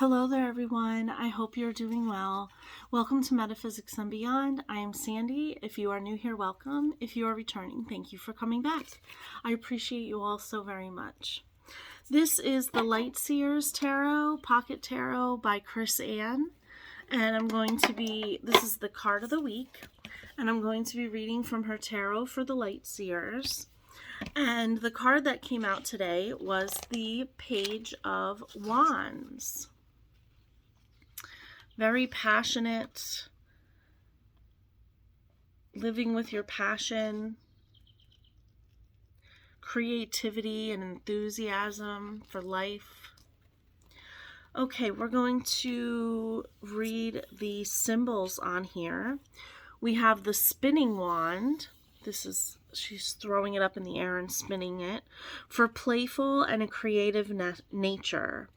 Hello there, everyone. I hope you're doing well. Welcome to Metaphysics and Beyond. I am Sandy. If you are new here, welcome. If you are returning, thank you for coming back. I appreciate you all so very much. This is the Light Seers Tarot, Pocket Tarot by Chris Ann. And this is the card of the week. And I'm going to be reading from her tarot for the Light Seers. And the card that came out today was the Page of Wands. Very passionate, living with your passion, creativity and enthusiasm for life. Okay, we're going to read the symbols on here. We have the spinning wand. She's throwing it up in the air and spinning it for playful and a creative nature.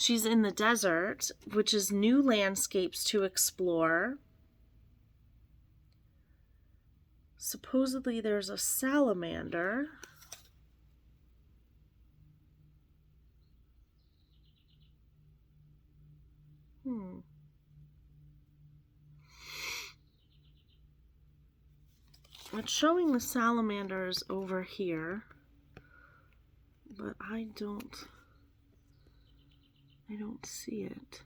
She's in the desert, which is new landscapes to explore. Supposedly there's a salamander. It's showing the salamanders over here, but I don't see it.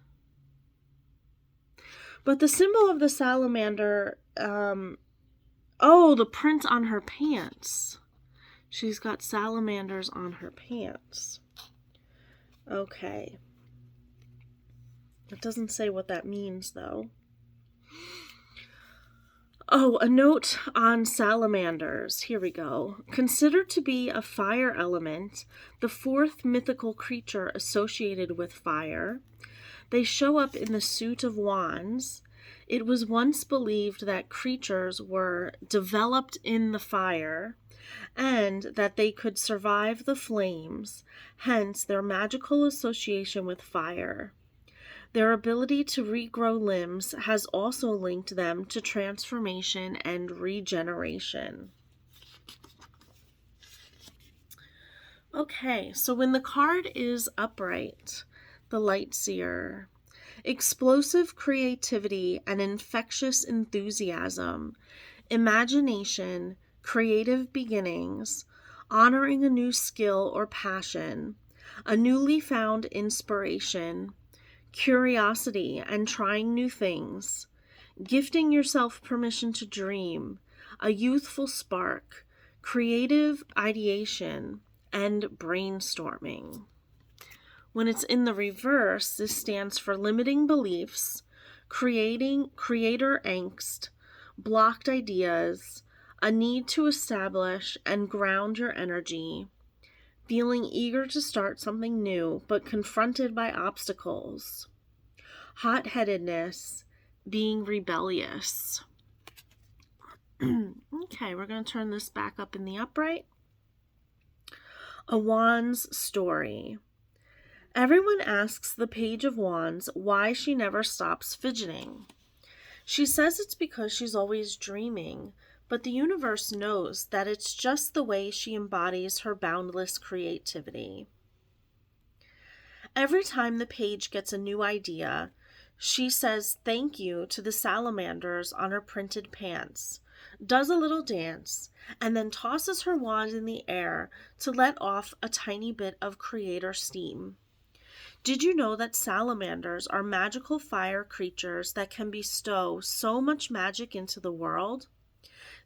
But the symbol of the salamander, the print on her pants. She's got salamanders on her pants. Okay. It doesn't say what that means, though. Oh, a note on salamanders. Here we go. Considered to be a fire element, the fourth mythical creature associated with fire, they show up in the suit of wands. It was once believed that creatures were developed in the fire and that they could survive the flames, hence their magical association with fire. Their ability to regrow limbs has also linked them to transformation and regeneration. Okay, so when the card is upright, the Light Seer, explosive creativity and infectious enthusiasm, imagination, creative beginnings, honoring a new skill or passion, a newly found inspiration, curiosity and trying new things, gifting yourself permission to dream, a youthful spark, creative ideation, and brainstorming. When it's in the reverse, this stands for limiting beliefs, creator angst, blocked ideas, a need to establish and ground your energy, feeling eager to start something new, but confronted by obstacles. Hot-headedness, being rebellious. Okay, we're going to turn this back up in the upright. A Wand's story. Everyone asks the Page of Wands why she never stops fidgeting. She says it's because she's always dreaming, but the universe knows that it's just the way she embodies her boundless creativity. Every time the page gets a new idea, she says thank you to the salamanders on her printed pants, does a little dance, and then tosses her wand in the air to let off a tiny bit of creator steam. Did you know that salamanders are magical fire creatures that can bestow so much magic into the world?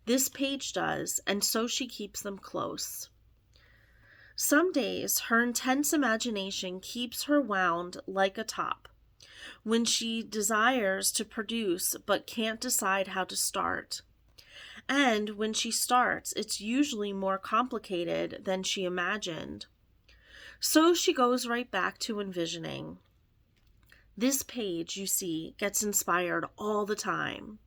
This page does, and so she keeps them close. Some days, her intense imagination keeps her wound like a top. When she desires to produce but can't decide how to start. And when she starts, it's usually more complicated than she imagined. So she goes right back to envisioning. This page, you see, gets inspired all the time.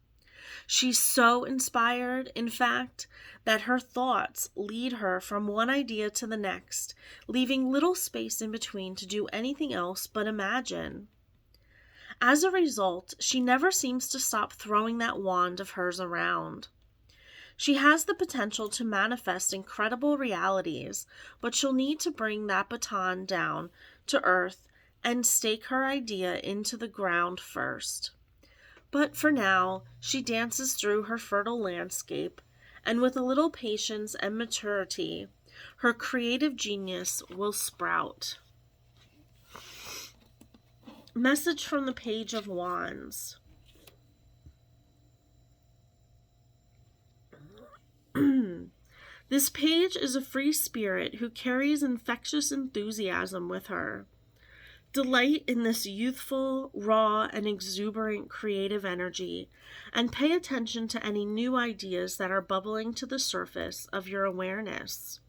She's so inspired, in fact, that her thoughts lead her from one idea to the next, leaving little space in between to do anything else but imagine. As a result, she never seems to stop throwing that wand of hers around. She has the potential to manifest incredible realities, but she'll need to bring that baton down to earth and stake her idea into the ground first. But for now, she dances through her fertile landscape, and with a little patience and maturity, her creative genius will sprout. Message from the Page of Wands. This page is a free spirit who carries infectious enthusiasm with her. Delight in this youthful, raw, and exuberant creative energy, and pay attention to any new ideas that are bubbling to the surface of your awareness.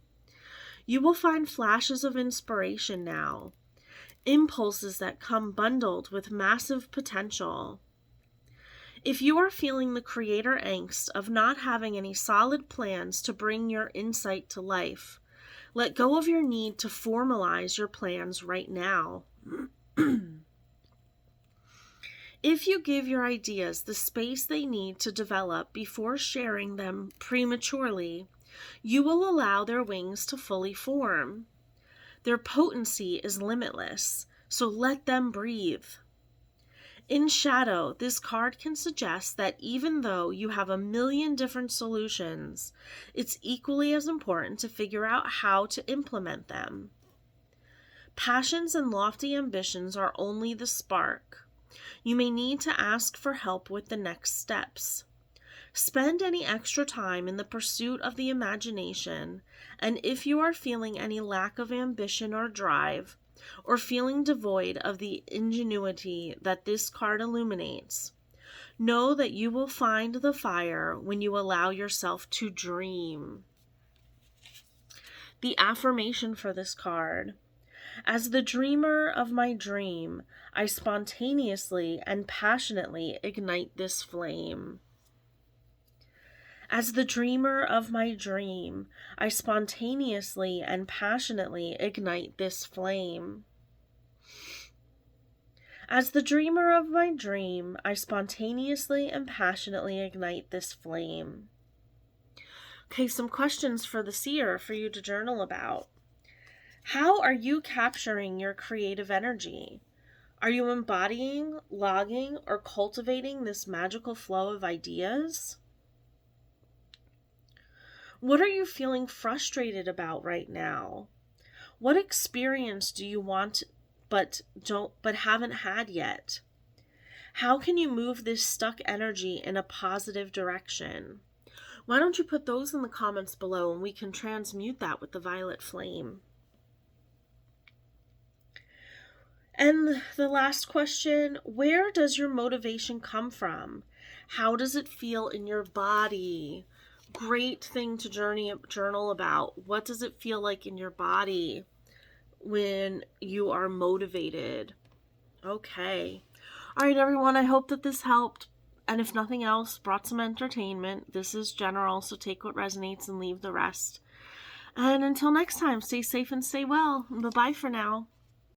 You will find flashes of inspiration now, impulses that come bundled with massive potential. If you are feeling the creator angst of not having any solid plans to bring your insight to life, let go of your need to formalize your plans right now. If you give your ideas the space they need to develop before sharing them prematurely, you will allow their wings to fully form. Their potency is limitless, so let them breathe. In shadow, this card can suggest that even though you have a million different solutions, it's equally as important to figure out how to implement them. Passions and lofty ambitions are only the spark. You may need to ask for help with the next steps. Spend any extra time in the pursuit of the imagination, and if you are feeling any lack of ambition or drive, or feeling devoid of the ingenuity that this card illuminates, know that you will find the fire when you allow yourself to dream. The affirmation for this card: as the dreamer of my dream, I spontaneously and passionately ignite this flame. As the dreamer of my dream, I spontaneously and passionately ignite this flame. As the dreamer of my dream, I spontaneously and passionately ignite this flame. Okay, some questions for the seer for you to journal about. How are you capturing your creative energy? Are you embodying, logging, or cultivating this magical flow of ideas? What are you feeling frustrated about right now? What experience do you want but haven't had yet? How can you move this stuck energy in a positive direction? Why don't you put those in the comments below and we can transmute that with the violet flame? And the last question, where does your motivation come from? How does it feel in your body? Great thing to journal about. What does it feel like in your body when you are motivated? Okay. All right, everyone, I hope that this helped. And if nothing else, brought some entertainment. This is general, so take what resonates and leave the rest. And until next time, stay safe and stay well. Bye-bye for now.